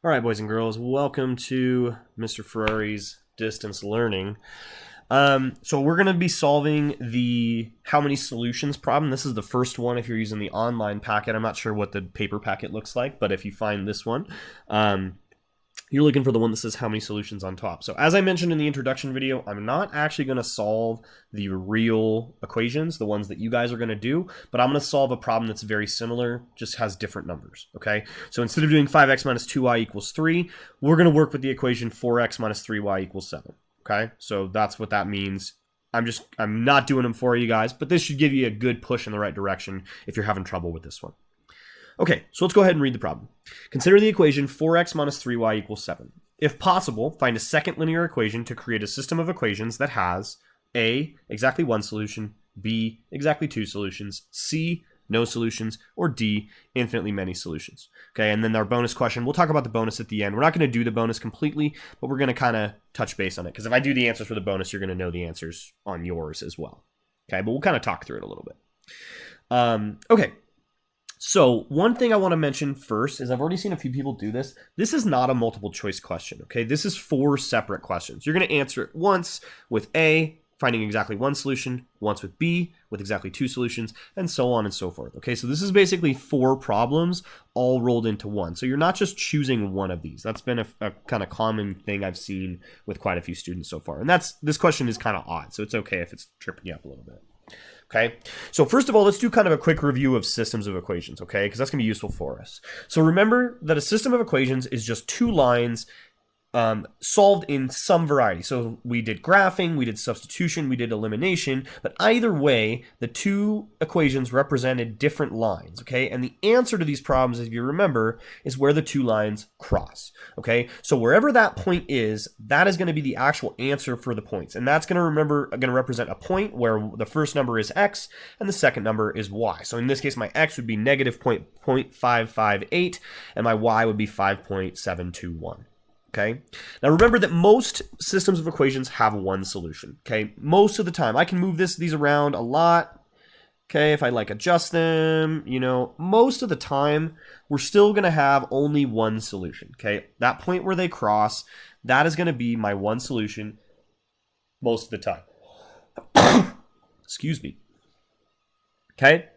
All right, boys and girls, welcome to Mr. Ferrari's distance learning. So we're going to be solving the how many solutions problem. This is the first one if you're using the online packet. I'm not sure what the paper packet looks like, but if you find this one, you're looking for the one that says how many solutions on top. So as I mentioned in the introduction video, I'm not actually going to solve the real equations, the ones that you guys are going to do, but I'm going to solve a problem that's very similar, just has different numbers, okay? So instead of doing 5x minus 2y equals 3, we're going to work with the equation 4x minus 3y equals 7, okay? So that's what that means. I'm not doing them for you guys, but this should give you a good push in the right direction if you're having trouble with this one. Okay, so let's go ahead and read the problem. Consider the equation 4x minus 3y equals 7. If possible, find a second linear equation to create a system of equations that has A, exactly one solution, B, exactly two solutions, C, no solutions, or D, infinitely many solutions. Okay, and then our bonus question, we'll talk about the bonus at the end. We're not going to do the bonus completely, but we're going to kind of touch base on it, because if I do the answers for the bonus, you're going to know the answers on yours as well. Okay, but we'll kind of talk through it a little bit. Okay. So one thing I want to mention first is I've already seen a few people do this. This is not a multiple choice question, okay? This is 4 separate questions. You're going to answer it once with A, finding exactly one solution, once with B, with exactly two solutions, and so on and so forth, okay? So this is basically 4 problems all rolled into one. So you're not just choosing one of these. That's been a kind of common thing I've seen with quite a few students so far. And this question is kind of odd, so it's okay if it's tripping you up a little bit. Okay, so first of all, let's do kind of a quick review of systems of equations, okay, because that's going to be useful for us. So remember that a system of equations is just 2 lines solved in some variety. So we did graphing, we did substitution, we did elimination, but either way, the 2 equations represented different lines, okay? And the answer to these problems, if you remember, is where the 2 lines cross, okay? So wherever that point is, that is going to be the actual answer for the points. And that's going to represent a point where the first number is x and the second number is y. So in this case, my x would be negative 0.558 and my y would be 5.721. Okay. Now remember that most systems of equations have one solution. Okay. Most of the time, I can move these around a lot. Okay. If I adjust them, most of the time, we're still going to have only one solution. Okay. That point where they cross, that is going to be my one solution most of the time. Excuse me. Okay.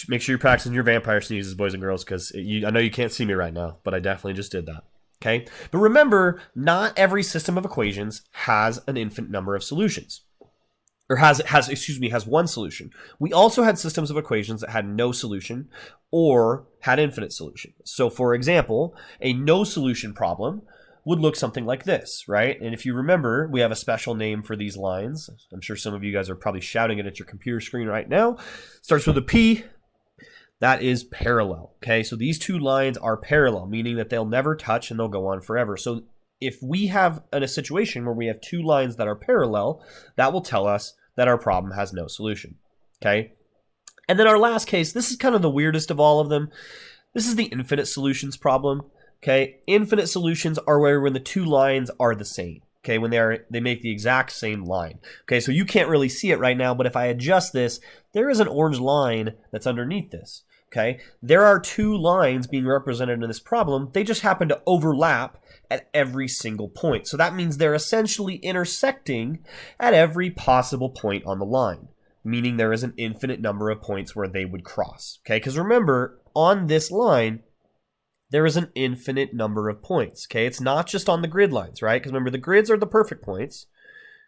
Make sure you're practicing your vampire sneezes, boys and girls, because I know you can't see me right now, but I definitely just did that. Okay, but remember, not every system of equations has an infinite number of solutions, or has one solution. We also had systems of equations that had no solution or had infinite solutions. So, for example, a no solution problem would look something like this, right? And if you remember, we have a special name for these lines. I'm sure some of you guys are probably shouting it at your computer screen right now. Starts with a P. That is parallel, okay? So these 2 lines are parallel, meaning that they'll never touch and they'll go on forever. So if we have a situation where we have 2 lines that are parallel, that will tell us that our problem has no solution, okay? And then our last case, this is kind of the weirdest of all of them. This is the infinite solutions problem, okay? Infinite solutions are when the 2 lines are the same. Okay, when they make the exact same line. Okay, so you can't really see it right now, but if I adjust this, there is an orange line that's underneath this. Okay, there are 2 lines being represented in this problem. They just happen to overlap at every single point. So that means they're essentially intersecting at every possible point on the line, meaning there is an infinite number of points where they would cross. Okay, because remember, on this line, there is an infinite number of points, okay? It's not just on the grid lines, right? Because remember, the grids are the perfect points,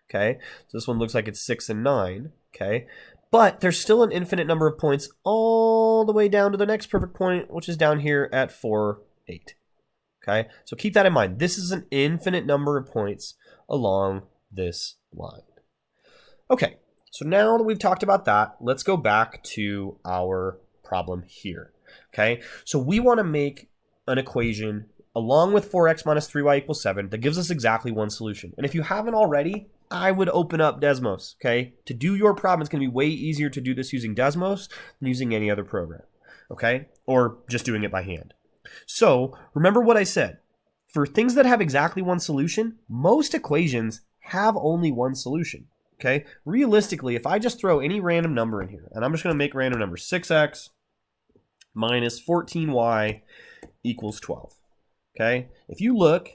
okay? So this one looks like it's 6 and 9, okay? But there's still an infinite number of points all the way down to the next perfect point, which is down here at 4, 8, okay? So keep that in mind. This is an infinite number of points along this line. Okay, so now that we've talked about that, let's go back to our problem here, okay? So we want to make an equation along with 4x minus 3y equals 7 that gives us exactly one solution. And if you haven't already, I would open up Desmos, okay? To do your problem, it's going to be way easier to do this using Desmos than using any other program, okay? Or just doing it by hand. So remember what I said. For things that have exactly one solution, most equations have only one solution, okay? Realistically, if I just throw any random number in here, and I'm just going to make random numbers, 6x minus 14y equals 12. okay? If you look,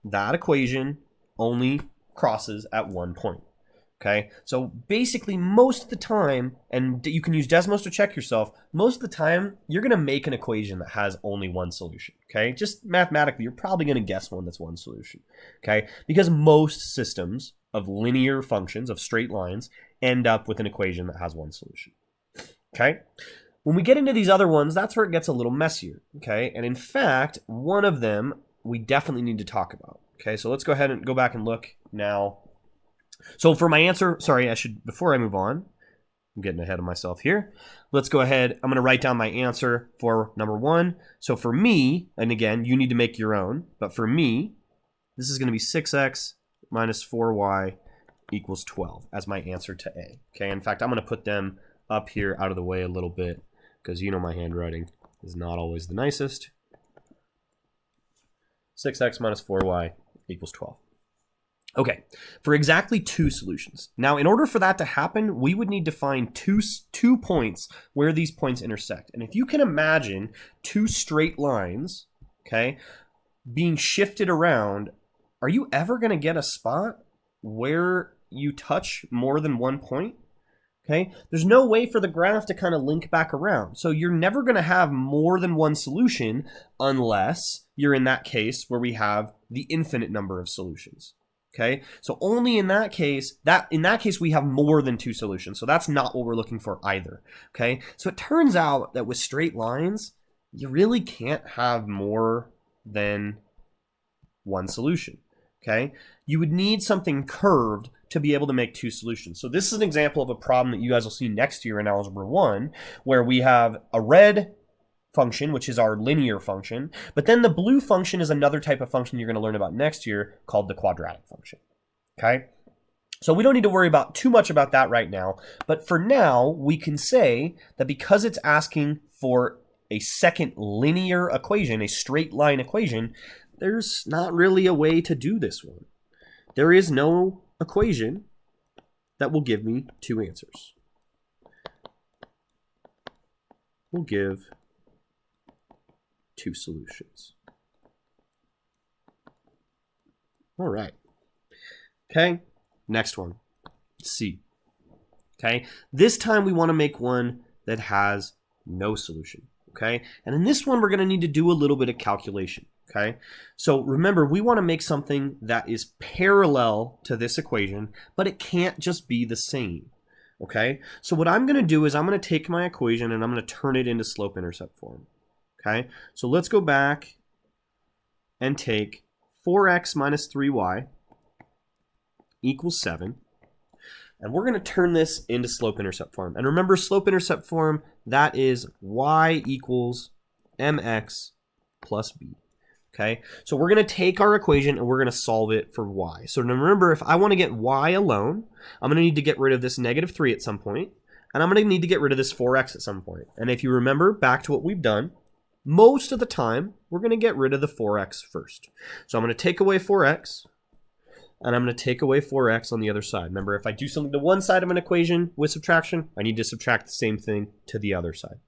that equation only crosses at one point, okay? So basically most of the time, and you can use Desmos to check yourself, most of the time you're gonna make an equation that has only one solution, okay? Just mathematically, you're probably gonna guess one that's one solution, okay? Because most systems of linear functions, of straight lines, end up with an equation that has one solution, okay? When we get into these other ones, that's where it gets a little messier, okay? And in fact, one of them we definitely need to talk about, okay? So let's go ahead and go back and look now. So for my answer, sorry, before I move on, I'm getting ahead of myself here. Let's go ahead, I'm gonna write down my answer for number 1. So for me, and again, you need to make your own, but for me, this is gonna be 6x minus 4y equals 12 as my answer to A, okay? In fact, I'm gonna put them up here out of the way a little bit, because you know my handwriting is not always the nicest. 6x minus 4y equals 12. Okay, for exactly 2 solutions. Now, in order for that to happen, we would need to find two points where these points intersect. And if you can imagine 2 straight lines, okay, being shifted around, are you ever going to get a spot where you touch more than one point? Okay, there's no way for the graph to kind of link back around. So you're never going to have more than one solution unless you're in that case where we have the infinite number of solutions. Okay, so only in that case, we have more than 2 solutions. So that's not what we're looking for either. Okay, so it turns out that with straight lines, you really can't have more than one solution. Okay, you would need something curved to be able to make 2 solutions. So this is an example of a problem that you guys will see next year in Algebra 1, where we have a red function, which is our linear function, but then the blue function is another type of function you're going to learn about next year called the quadratic function. Okay? So we don't need to worry about too much about that right now, but for now, we can say that because it's asking for a second linear equation, a straight line equation, there's not really a way to do this one. There is no equation that will give me 2 answers. We'll give 2 solutions. All right. Okay, next one, C. Okay, this time we want to make one that has no solution. Okay, and in this one we're going to need to do a little bit of calculation. Okay, so remember, we want to make something that is parallel to this equation, but it can't just be the same. Okay, so what I'm going to do is I'm going to take my equation and I'm going to turn it into slope-intercept form. Okay, so let's go back and take 4x minus 3y equals 7. And we're going to turn this into slope-intercept form. And remember, slope-intercept form, that is y equals mx plus b. Okay, so we're going to take our equation and we're going to solve it for y. So remember, if I want to get y alone, I'm going to need to get rid of this negative 3 at some point, and I'm going to need to get rid of this 4x at some point. And if you remember back to what we've done, most of the time, we're going to get rid of the 4x first. So I'm going to take away 4x, and I'm going to take away 4x on the other side. Remember, if I do something to one side of an equation with subtraction, I need to subtract the same thing to the other side.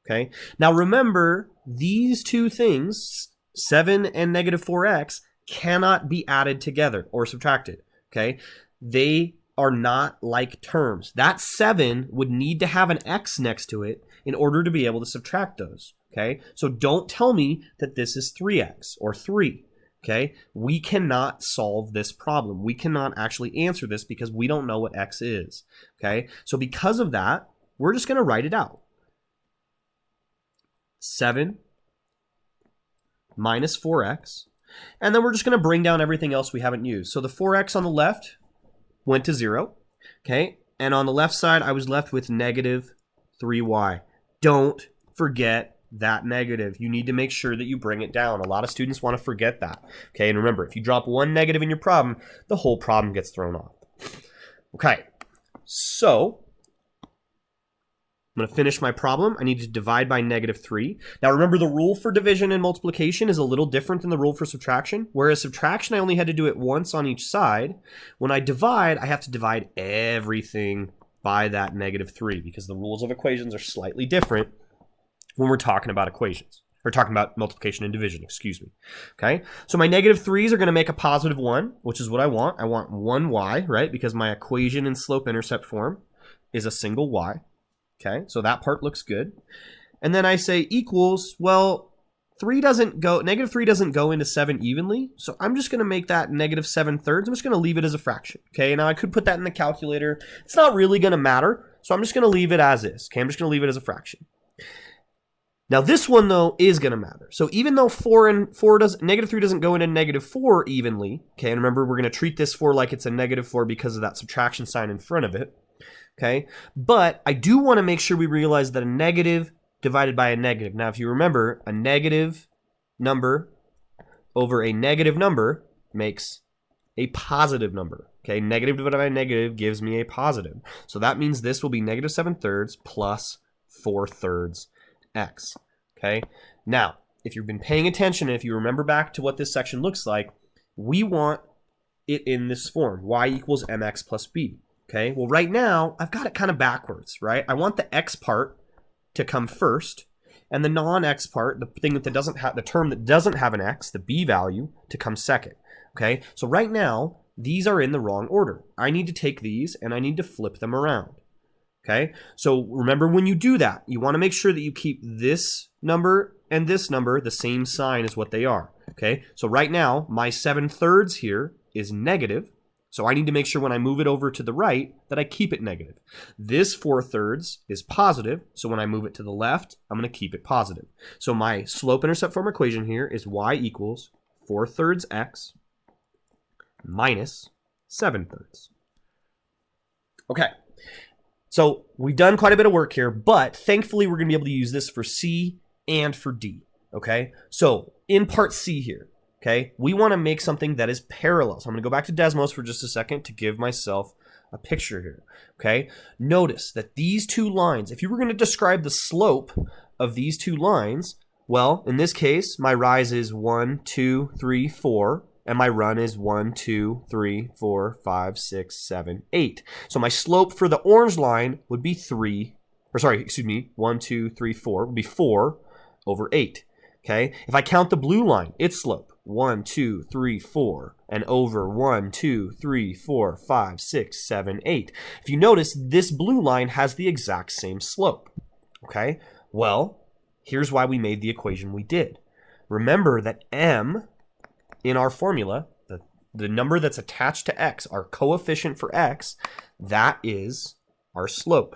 Okay, now remember, these two things, 7 and negative 4x, cannot be added together or subtracted. Okay, they are not like terms. That 7 would need to have an x next to it in order to be able to subtract those. Okay, so don't tell me that this is 3x or 3. Okay, we cannot solve this problem. We cannot actually answer this because we don't know what x is. Okay, so because of that, we're just going to write it out. 7 minus 4x, and then we're just going to bring down everything else we haven't used. So the 4x on the left went to 0, okay, and on the left side I was left with negative 3y. Don't forget that negative. You need to make sure that you bring it down. A lot of students want to forget that, okay, and remember, if you drop one negative in your problem, the whole problem gets thrown off. Okay, so I'm going to finish my problem. I need to divide by negative 3. Now remember, the rule for division and multiplication is a little different than the rule for subtraction. Whereas subtraction, I only had to do it once on each side. When I divide, I have to divide everything by that negative 3 because the rules of equations are slightly different when we're talking about equations. Or talking about multiplication and division, excuse me. Okay, so my negative 3's are going to make a positive 1, which is what I want. I want 1y, right? Because my equation in slope-intercept form is a single y. Okay, so that part looks good. And then I say equals, well, negative 3 doesn't go into 7 evenly, so I'm just going to make that negative 7/3. I'm just going to leave it as a fraction. Okay, now I could put that in the calculator. It's not really going to matter, so I'm just going to leave it as is. Okay, I'm just going to leave it as a fraction. Now this one though is going to matter. So even though negative 3 doesn't go into negative 4 evenly, okay, and remember we're going to treat this 4 like it's a negative 4 because of that subtraction sign in front of it, okay, but I do want to make sure we realize that a negative divided by a negative. Now if you remember, a negative number over a negative number makes a positive number. Okay, negative divided by negative gives me a positive. So that means this will be negative 7/3 plus 4/3 x. Okay, now if you've been paying attention and if you remember back to what this section looks like, we want it in this form, y equals mx plus b. Okay, well right now I've got it kind of backwards, right? I want the x part to come first and the non-x part, the thing that doesn't have, the term that doesn't have an x, the b value, to come second. Okay, so right now these are in the wrong order. I need to take these and I need to flip them around. Okay, so remember when you do that, you want to make sure that you keep this number and this number the same sign as what they are. Okay, so right now my 7/3 here is negative, so I need to make sure when I move it over to the right that I keep it negative. This 4/3 is positive, so when I move it to the left, I'm going to keep it positive. So my slope-intercept form equation here is y equals 4/3 x minus 7/3. Okay. So we've done quite a bit of work here, but thankfully we're going to be able to use this for C and for D, okay? So in part C here, okay, we want to make something that is parallel. So I'm going to go back to Desmos for just a second to give myself a picture here, okay? Notice that these two lines, if you were going to describe the slope of these two lines, well, in this case, my rise is 1, 2, 3, 4. And my run is 1, 2, 3, 4, 5, 6, 7, 8. So my slope for the orange line would be 1, 2, 3, 4 would be 4 over 8. Okay. If I count the blue line, its slope 1, 2, 3, 4, and over 1, 2, 3, 4, 5, 6, 7, 8. If you notice, this blue line has the exact same slope. Okay. Well, here's why we made the equation we did. Remember that m in our formula, the number that's attached to x, our coefficient for x, that is our slope.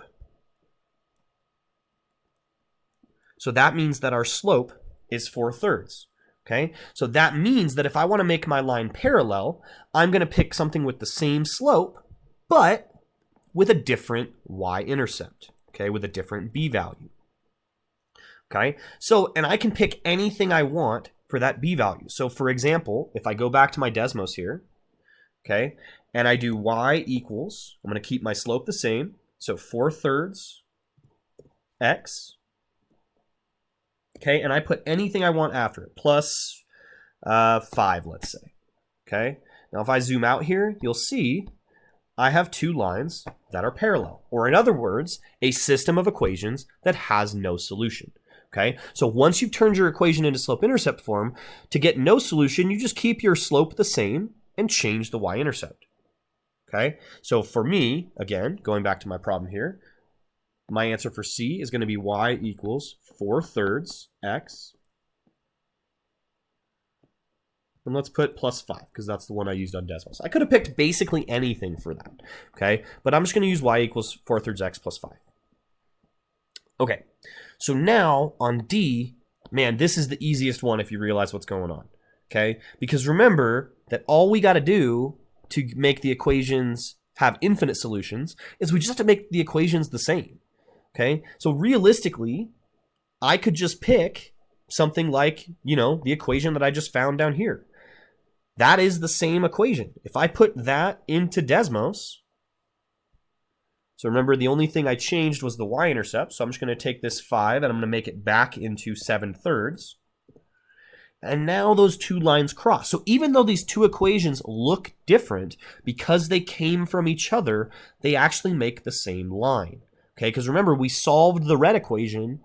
So that means that our slope is 4/3. Okay, so that means that if I want to make my line parallel, I'm going to pick something with the same slope, but with a different y-intercept, okay, with a different b value. Okay, so, and I can pick anything I want for that b value. So for example, if I go back to my Desmos here, okay, and I do y equals, I'm going to keep my slope the same, so 4/3 x, okay, and I put anything I want after it, plus 5, let's say, okay. Now if I zoom out here, you'll see I have two lines that are parallel, or in other words, a system of equations that has no solution. Okay, so once you've turned your equation into slope-intercept form, to get no solution, you just keep your slope the same and change the y-intercept. Okay, so for me, again, going back to my problem here, my answer for C is going to be y equals 4/3 x. And let's put plus 5, because that's the one I used on Desmos. I could have picked basically anything for that, okay? But I'm just going to use y equals 4/3 x plus 5. Okay. So now on D, man, this is the easiest one if you realize what's going on, okay? Because remember that all we got to do to make the equations have infinite solutions is we just have to make the equations the same, okay? So realistically, I could just pick something like, you know, the equation that I just found down here. That is the same equation. If I put that into Desmos, so remember, the only thing I changed was the y-intercept. So I'm just going to take this 5 and I'm going to make it back into 7/3. And now those two lines cross. So even though these two equations look different, because they came from each other, they actually make the same line. Okay, because remember, we solved the red equation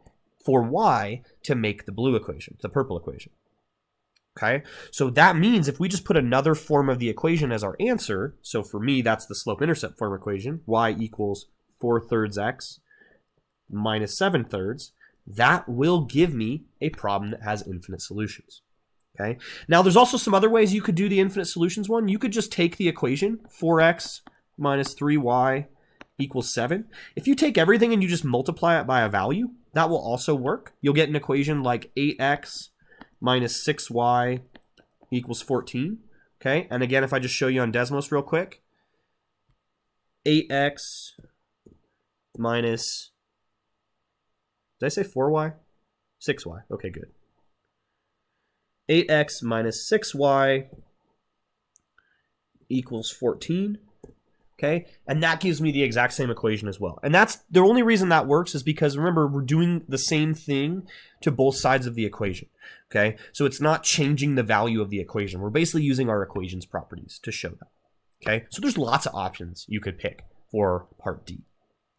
for y to make the blue equation, the purple equation. Okay, so that means if we just put another form of the equation as our answer, so for me, that's the slope-intercept form equation, y equals 4/3 x minus 7/3, that will give me a problem that has infinite solutions. Okay, now there's also some other ways you could do the infinite solutions one. You could just take the equation, 4x minus 3y equals 7. If you take everything and you just multiply it by a value, that will also work. You'll get an equation like 8x minus 6y equals 14. Okay, and again, if I just show you on Desmos real quick, 8x minus, did I say 4y? 6y. Okay, good. 8x minus 6y equals 14. Okay, and that gives me the exact same equation as well. And that's the only reason that works is because, remember, we're doing the same thing to both sides of the equation. Okay, so it's not changing the value of the equation. We're basically using our equation's properties to show that. Okay, so there's lots of options you could pick for part D.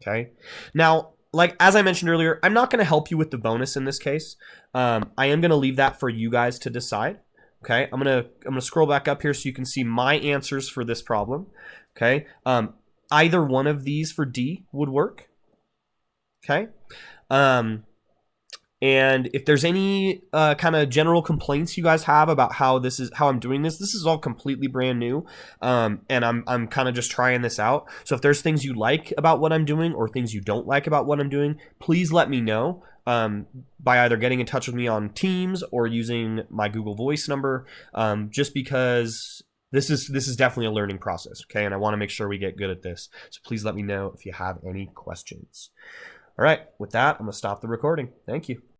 Okay, now, like as I mentioned earlier, I'm not going to help you with the bonus in this case. I am going to leave that for you guys to decide. Okay, I'm gonna scroll back up here so you can see my answers for this problem. Okay, either one of these for D would work. Okay, and if there's any kind of general complaints you guys have about how I'm doing this is all completely brand new, and I'm kind of just trying this out. So if there's things you like about what I'm doing or things you don't like about what I'm doing, please let me know by either getting in touch with me on Teams or using my Google Voice number. Just because this is definitely a learning process, okay? And I want to make sure we get good at this. So please let me know if you have any questions. All right, with that, I'm gonna stop the recording. Thank you.